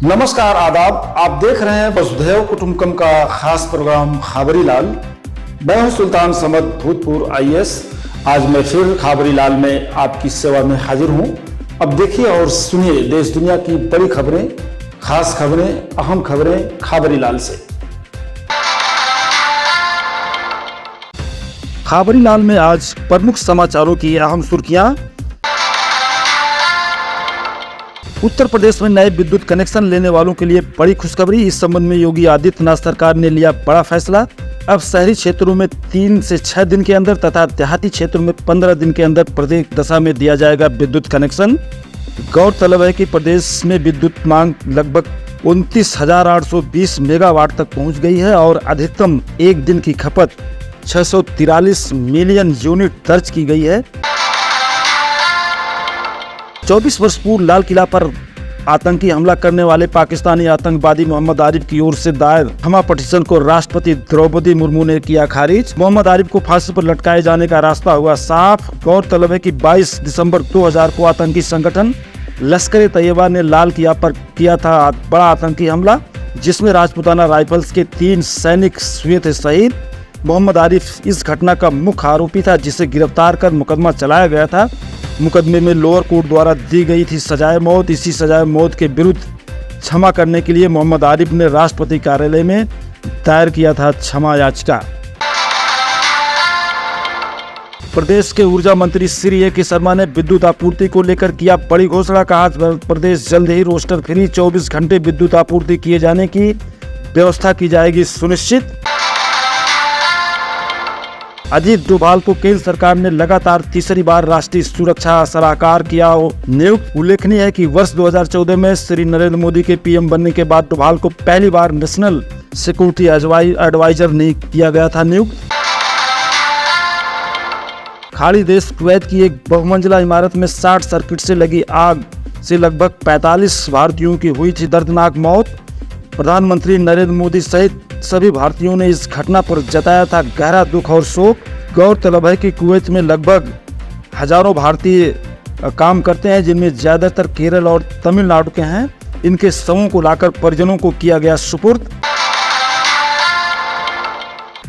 नमस्कार, आदाब। आप देख रहे हैं वसुधैव कुटुंबकम का खास प्रोग्राम खाबरी लाल। मैं हूं सुल्तान समद, भूतपूर्व आईएएस। आज मैं फिर खाबरी लाल में आपकी सेवा में हाजिर हूं। अब देखिए और सुनिए देश दुनिया की बड़ी खबरें, खास खबरें, अहम खबरें खाबरी लाल से। खाबरी लाल में आज प्रमुख समाचारों की अहम सुर्खियां। उत्तर प्रदेश में नए विद्युत कनेक्शन लेने वालों के लिए बड़ी खुशखबरी। इस संबंध में योगी आदित्यनाथ सरकार ने लिया बड़ा फैसला। अब शहरी क्षेत्रों में 3 से 6 दिन के अंदर तथा देहाती क्षेत्रों में 15 दिन के अंदर प्रत्येक दशा में दिया जाएगा विद्युत कनेक्शन। गौरतलब है कि प्रदेश में विद्युत मांग लगभग 29,820 मेगावाट तक पहुंच गई है और अधिकतम एक दिन की खपत 643 मिलियन यूनिट दर्ज की गई है। 24 वर्ष पूर्व लाल किला पर आतंकी हमला करने वाले पाकिस्तानी आतंकवादी मोहम्मद आरिफ की ओर से दायर क्षमा पिटीशन को राष्ट्रपति द्रौपदी मुर्मू ने किया खारिज। मोहम्मद आरिफ को फांसी पर लटकाए जाने का रास्ता हुआ साफ। गौरतलब है कि 22 दिसंबर 2000 को आतंकी संगठन लश्कर-ए-तैयबा ने लाल किला पर किया था बड़ा आतंकी हमला, जिसमें राजपूताना राइफल्स के 3 सैनिक हुए थे शहीद। मोहम्मद आरिफ इस घटना का मुख्य आरोपी था, जिसे गिरफ्तार कर मुकदमा चलाया गया था। मुकदमे में लोअर कोर्ट द्वारा दी गई थी सजाए मौत। इसी सजाए मौत के विरुद्ध क्षमा करने के लिए मोहम्मद आरिफ ने राष्ट्रपति कार्यालय में दायर किया था क्षमा याचिका। प्रदेश के ऊर्जा मंत्री श्री ए.के. शर्मा ने विद्युत आपूर्ति को लेकर किया बड़ी घोषणा। कहा प्रदेश जल्द ही रोस्टर फ्री 24 घंटे विद्युत आपूर्ति किए जाने की व्यवस्था की जाएगी सुनिश्चित। अजीत डोभाल को केंद्र सरकार ने लगातार तीसरी बार राष्ट्रीय सुरक्षा सलाहकार किया नियुक्त। उल्लेखनीय है कि वर्ष 2014 में श्री नरेंद्र मोदी के पीएम बनने के बाद डोभाल को पहली बार नेशनल सिक्योरिटी एडवाइजर किया गया था नियुक्त। खाड़ी देश कुवैत की एक बहुमंजिला इमारत में शॉर्ट सर्किट से लगी आग से लगभग 45 भारतीयों की हुई थी दर्दनाक मौत। प्रधानमंत्री नरेंद्र मोदी सहित सभी भारतीयों ने इस घटना पर जताया था गहरा दुख और शोक। गौरतलब है कि कुवैत में लगभग हजारों भारतीय काम करते हैं, जिनमें ज्यादातर केरल और तमिलनाडु के हैं। इनके शवों को लाकर परिजनों को किया गया सुपुर्द।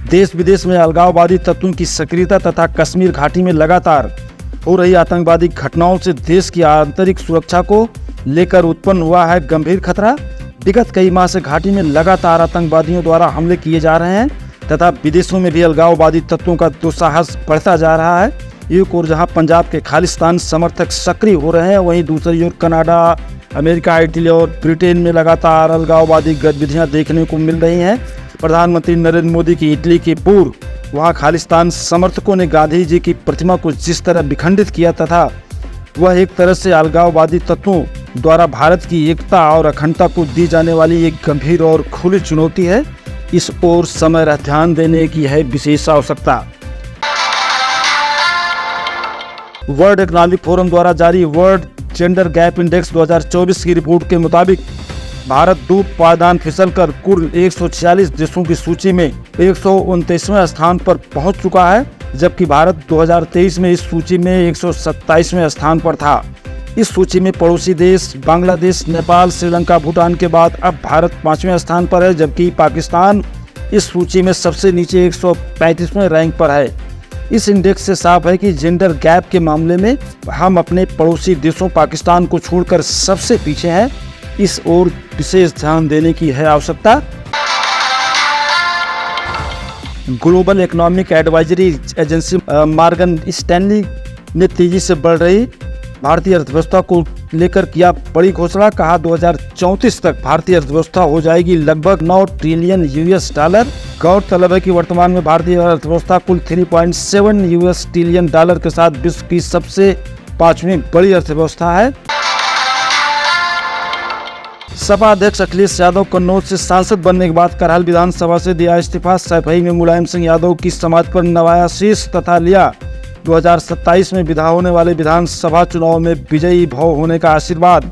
देश विदेश में अलगाववादी तत्वों की सक्रियता तथा कश्मीर घाटी में लगातार हो रही आतंकवादी घटनाओं से देश की आंतरिक सुरक्षा को लेकर उत्पन्न हुआ है गंभीर खतरा। विगत कई माह से घाटी में लगातार आतंकवादियों द्वारा हमले किए जा रहे हैं तथा विदेशों में भी अलगाववादी तत्वों का दुस्साहस बढ़ता जा रहा है। एक ओर जहां पंजाब के खालिस्तान समर्थक सक्रिय हो रहे हैं, वहीं दूसरी ओर कनाडा, अमेरिका, इटली और ब्रिटेन में लगातार अलगाववादी गतिविधियां देखने को मिल रही हैं। प्रधानमंत्री नरेंद्र मोदी की इटली के पूर्व वहां खालिस्तान समर्थकों ने गांधी जी की प्रतिमा को जिस तरह विखंडित किया तथा वह एक तरह से अलगाववादी तत्वों द्वारा भारत की एकता और अखंडता को दी जाने वाली एक गंभीर और खुली चुनौती है। इस ओर समय रह ध्यान देने की है विशेष आवश्यकता। वर्ल्ड इकोनॉमिक फोरम द्वारा जारी वर्ल्ड जेंडर गैप इंडेक्स 2024 की रिपोर्ट के मुताबिक भारत दूध पायदान फिसलकर कुल 146 देशों की सूची में 129वें स्थान पर पहुंच चुका है, जबकि भारत 2023 में इस सूची में 127वें स्थान पर था। इस सूची में पड़ोसी देश बांग्लादेश, नेपाल, श्रीलंका, भूटान के बाद अब भारत 5वें स्थान पर है, जबकि पाकिस्तान इस सूची में सबसे नीचे 135वें रैंक पर है। इस इंडेक्स से साफ है कि जेंडर गैप के मामले में हम अपने पड़ोसी देशों पाकिस्तान को छोड़कर सबसे पीछे हैं। इस ओर विशेष ध्यान देने की है आवश्यकता। Global economic advisory agency Morgan Stanley ने तेजी से बढ़ रही भारतीय अर्थव्यवस्था को लेकर किया बड़ी घोषणा। कहा 2034 तक भारतीय अर्थव्यवस्था हो जाएगी लगभग 9 ट्रिलियन यूएस डॉलर। गौरतलब है कि वर्तमान में भारतीय अर्थव्यवस्था कुल 3.7 यूएस ट्रिलियन डॉलर के साथ विश्व की सबसे 5वीं बड़ी अर्थव्यवस्था है। सपा अध्यक्ष अखिलेश यादव कन्नौज से सांसद बनने के बाद करहाल विधानसभा से दिया इस्तीफा। सैफई ने मुलायम सिंह यादव की समाज पर नवाया शीश तथा लिया 2027 में विधा होने वाले विधानसभा चुनाव में विजयी भव होने का आशीर्वाद।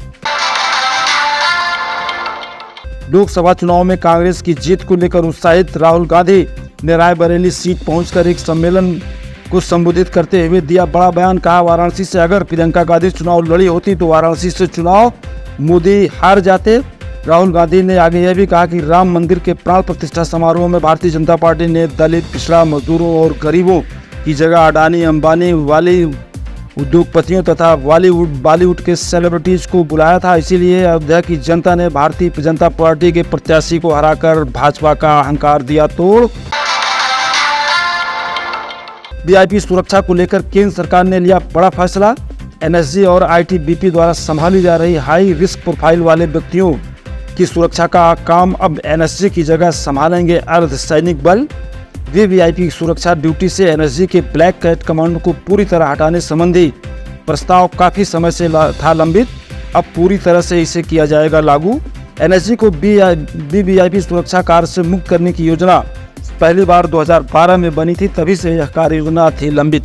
लोकसभा चुनाव में कांग्रेस की जीत को लेकर उत्साहित राहुल गांधी ने रायबरेली सीट पहुंचकर एक सम्मेलन को संबोधित करते हुए दिया बड़ा बयान। कहा वाराणसी से अगर प्रियंका गांधी चुनाव लड़ी होती तो वाराणसी से चुनाव मोदी हार जाते। राहुल गांधी ने आगे यह भी कहा कि राम मंदिर के प्राण प्रतिष्ठा समारोह में भारतीय जनता पार्टी ने दलित, पिछड़ा, मजदूरों और गरीबों की जगह अडानी, अंबानी वाले उद्योगपतियों तथा बॉलीवुड के सेलिब्रिटीज को बुलाया था। इसीलिए अयोध्या की जनता ने भारतीय जनता पार्टी के प्रत्याशी को हराकर भाजपा का अहंकार दिया तोड़। वीआईपी सुरक्षा को लेकर केंद्र सरकार ने लिया बड़ा फैसला। एनएसजी और आईटीबीपी द्वारा संभाली जा रही हाई रिस्क प्रोफाइल वाले व्यक्तियों की सुरक्षा का काम अब एनएसजी की जगह संभालेंगे अर्धसैनिक बल। वीआईपी सुरक्षा ड्यूटी से एनएसजी के ब्लैक कैट कमांडो को पूरी तरह हटाने संबंधी प्रस्ताव काफी समय से था लंबित, अब पूरी तरह से इसे किया जाएगा लागू। एनएसजी को वीआईपी सुरक्षा कार्य से मुक्त करने की योजना पहली बार 2012 में बनी थी, तभी से यह कार्य योजना थी लंबित।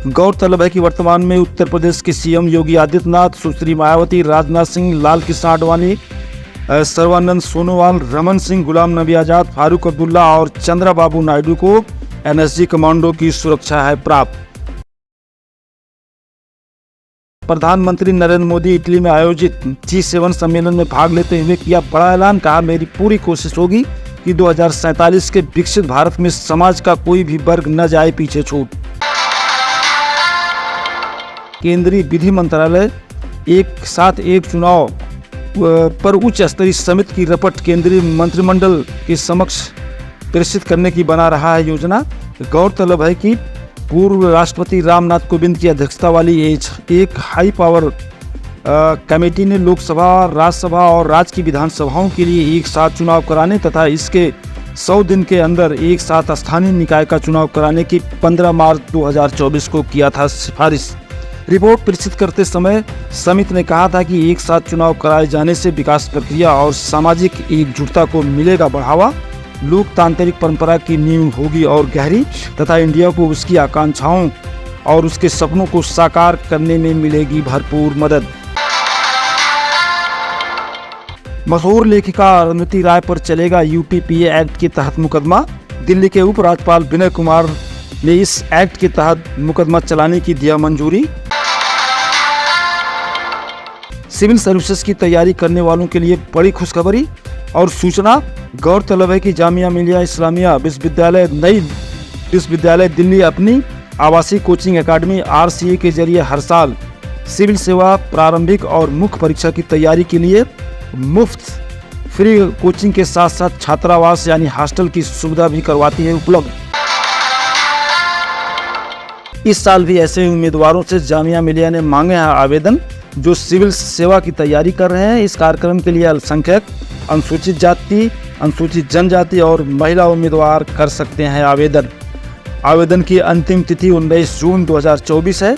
गौरतलब है कि वर्तमान में उत्तर प्रदेश के सीएम योगी आदित्यनाथ, सुश्री मायावती, राजनाथ सिंह, लाल कृष्ण आडवाणी, सर्बानंद सोनोवाल, रमन सिंह, गुलाम नबी आजाद, फारूक अब्दुल्ला और चंद्रबाबू नायडू को एनएसजी कमांडो की सुरक्षा है प्राप्त। प्रधानमंत्री नरेंद्र मोदी इटली में आयोजित G7 सम्मेलन में भाग लेते हुए किया बड़ा ऐलान, कहा मेरी पूरी कोशिश होगी कि 2047 के विकसित भारत में समाज का कोई भी वर्ग न जाए पीछे छूट। केंद्रीय विधि मंत्रालय एक साथ एक चुनाव पर उच्च स्तरीय समिति की रिपोर्ट केंद्रीय मंत्रिमंडल के समक्ष प्रेषित करने की बना रहा है योजना। गौरतलब है कि पूर्व राष्ट्रपति रामनाथ कोविंद की अध्यक्षता वाली एक हाई पावर कमेटी ने लोकसभा, राज्यसभा और राज्य की विधानसभाओं के लिए एक साथ चुनाव कराने तथा इसके 100 दिन के अंदर एक साथ स्थानीय निकाय का चुनाव कराने की 15 मार्च 2024 को किया था सिफारिश। रिपोर्ट प्रेषित करते समय समिति ने कहा था कि एक साथ चुनाव कराए जाने से विकास प्रक्रिया और सामाजिक एकजुटता को मिलेगा बढ़ावा, लोकतांत्रिक परंपरा की नींव होगी और गहरी तथा इंडिया को उसकी आकांक्षाओं और उसके सपनों को साकार करने में मिलेगी भरपूर मदद। मशहूर लेखिका अरुंधति राय पर चलेगा यूपीपीए एक्ट के तहत मुकदमा। दिल्ली के उपराज्यपाल विनय कुमार ने इस एक्ट के तहत मुकदमा चलाने की दिया मंजूरी। सिविल सर्विसेज की तैयारी करने वालों के लिए बड़ी खुशखबरी और सूचना। गौरतलब है कि जामिया मिलिया इस्लामिया विश्वविद्यालय नई विश्वविद्यालय दिल्ली अपनी आवासीय कोचिंग एकेडमी RCA के जरिए हर साल सिविल सेवा प्रारंभिक और मुख्य परीक्षा की तैयारी के लिए मुफ्त फ्री कोचिंग के साथ साथ छात्रावास यानी हॉस्टल की सुविधा भी करवाती है उपलब्ध। इस साल भी ऐसे उम्मीदवारों से जामिया मिलिया ने मांगे हैं आवेदन जो सिविल सेवा की तैयारी कर रहे हैं। इस कार्यक्रम के लिए अल्पसंख्यक, अनुसूचित जाति, अनुसूचित जनजाति और महिला उम्मीदवार कर सकते हैं आवेदन। आवेदन की अंतिम तिथि 19 जून 2024 है।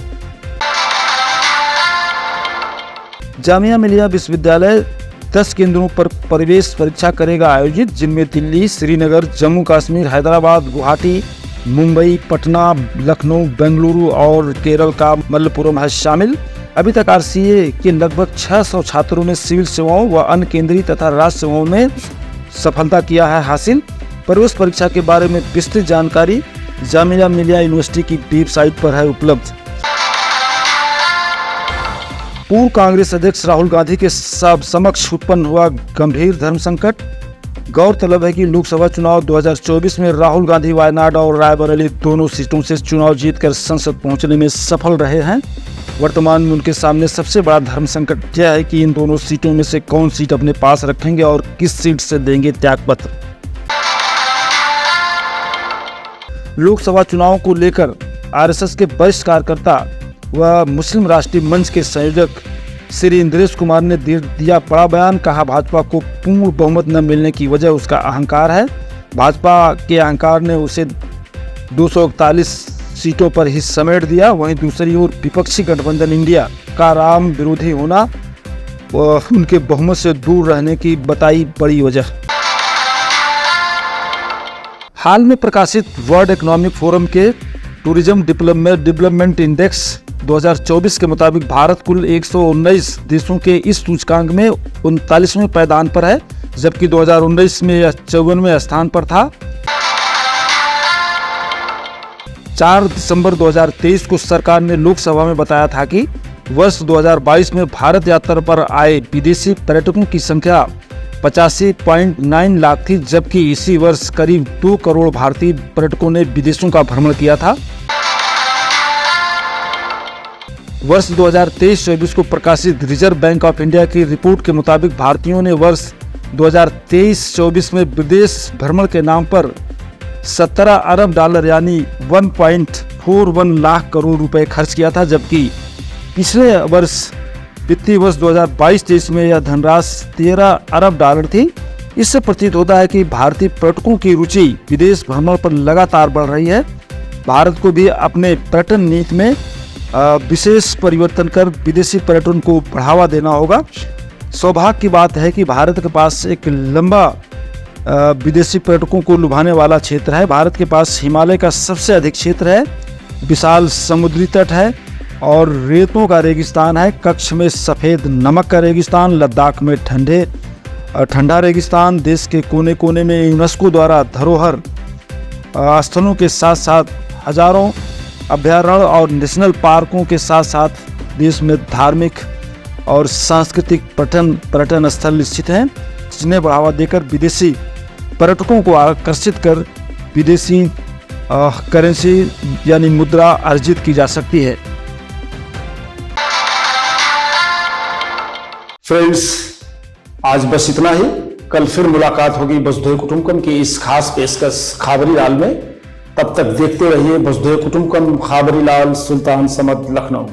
जामिया मिलिया विश्वविद्यालय 10 केंद्रों पर प्रवेश परीक्षा करेगा आयोजित, जिनमें दिल्ली, श्रीनगर, जम्मू कश्मीर, हैदराबाद, गुवाहाटी, मुंबई, पटना, लखनऊ, बेंगलुरु और केरल का मलप्पुरम है शामिल। अभी तक RCA के लगभग 600 छात्रों ने सिविल सेवाओं व अन्य केंद्रीय तथा राज्य सेवाओं में सफलता किया है हासिल। प्रवेश परीक्षा के बारे में विस्तृत जानकारी जामिया मिलिया यूनिवर्सिटी की वेबसाइट पर है उपलब्ध। पूर्व कांग्रेस अध्यक्ष राहुल गांधी के समक्ष उत्पन्न हुआ गंभीर धर्म संकट। गौरतलब है कि लोकसभा चुनाव 2024 में राहुल गांधी वायनाड और रायबरेली दोनों सीटों से चुनाव जीतकर संसद पहुंचने में सफल रहे हैं। वर्तमान में उनके सामने सबसे बड़ा धर्म संकट यह है कि इन दोनों सीटों में से कौन सीट अपने पास रखेंगे और किस सीट से देंगे त्यागपत्र। लोकसभा चुनाव को लेकर RSS के वरिष्ठ कार्यकर्ता व मुस्लिम राष्ट्रीय मंच के संयोजक श्री इंद्रेश कुमार ने दिया बड़ा बयान। कहा भाजपा को पूर्ण बहुमत न मिलने की वजह उसका अहंकार है। भाजपा के अहंकार ने उसे 241 सीटों पर ही समेट दिया। वहीं दूसरी ओर विपक्षी गठबंधन इंडिया का राम विरोधी होना उनके बहुमत से दूर रहने की बताई बड़ी वजह। हाल में प्रकाशित वर्ल्ड इकोनॉमिक फोरम के टूरिज्म डेवलपमेंट इंडेक्स 2024 के मुताबिक भारत कुल 119 देशों के इस सूचकांक में 39वें पायदान पर है, जबकि 2019 में यह 54वें स्थान पर था। 4 दिसंबर 2023 को सरकार ने लोकसभा में बताया था कि वर्ष 2022 में भारत यात्रा पर आए विदेशी पर्यटकों की संख्या 85.9 लाख थी, जबकि इसी वर्ष करीब 2 करोड़ भारतीय पर्यटकों ने विदेशों का भ्रमण किया था। वर्ष 2023-24 को प्रकाशित रिजर्व बैंक ऑफ इंडिया की रिपोर्ट के मुताबिक भारतीयों ने वर्ष 2023-24 में विदेश भ्रमण के नाम पर 17 अरब डॉलर यानी 1.41 लाख करोड़ रुपए खर्च किया था, जबकि पिछले वर्ष वित्तीय वर्ष 2022-23 में यह धनराशि 13 अरब डॉलर थी। इससे प्रतीत होता है कि भारतीय पर्यटकों की रुचि विदेश भ्रमण पर लगातार बढ़ रही है। भारत को भी अपने पर्यटन नीति में विशेष परिवर्तन कर विदेशी पर्यटन को बढ़ावा देना होगा। सौभाग्य की बात है कि भारत के पास एक लंबा विदेशी पर्यटकों को लुभाने वाला क्षेत्र है। भारत के पास हिमालय का सबसे अधिक क्षेत्र है, विशाल समुद्री तट है और रेतों का रेगिस्तान है। कच्छ में सफ़ेद नमक का रेगिस्तान, लद्दाख में ठंडा रेगिस्तान, देश के कोने कोने में यूनेस्को द्वारा धरोहर स्थलों के साथ साथ हजारों अभयारण्य और नेशनल पार्कों के साथ साथ देश में धार्मिक और सांस्कृतिक पर्यटन स्थल स्थित हैं, जिन्हें बढ़ावा देकर विदेशी पर्यटकों को आकर्षित कर विदेशी करेंसी यानी मुद्रा अर्जित की जा सकती है। फ्रेंड्स, आज बस इतना ही। कल फिर मुलाकात होगी वसुधैव कुटुंबकम की इस खास पेशकश खबरी लाल में। तब तक देखते रहिए वसुधैव कुटुंबकम, खबरी लाल, सुल्तान समद, लखनऊ।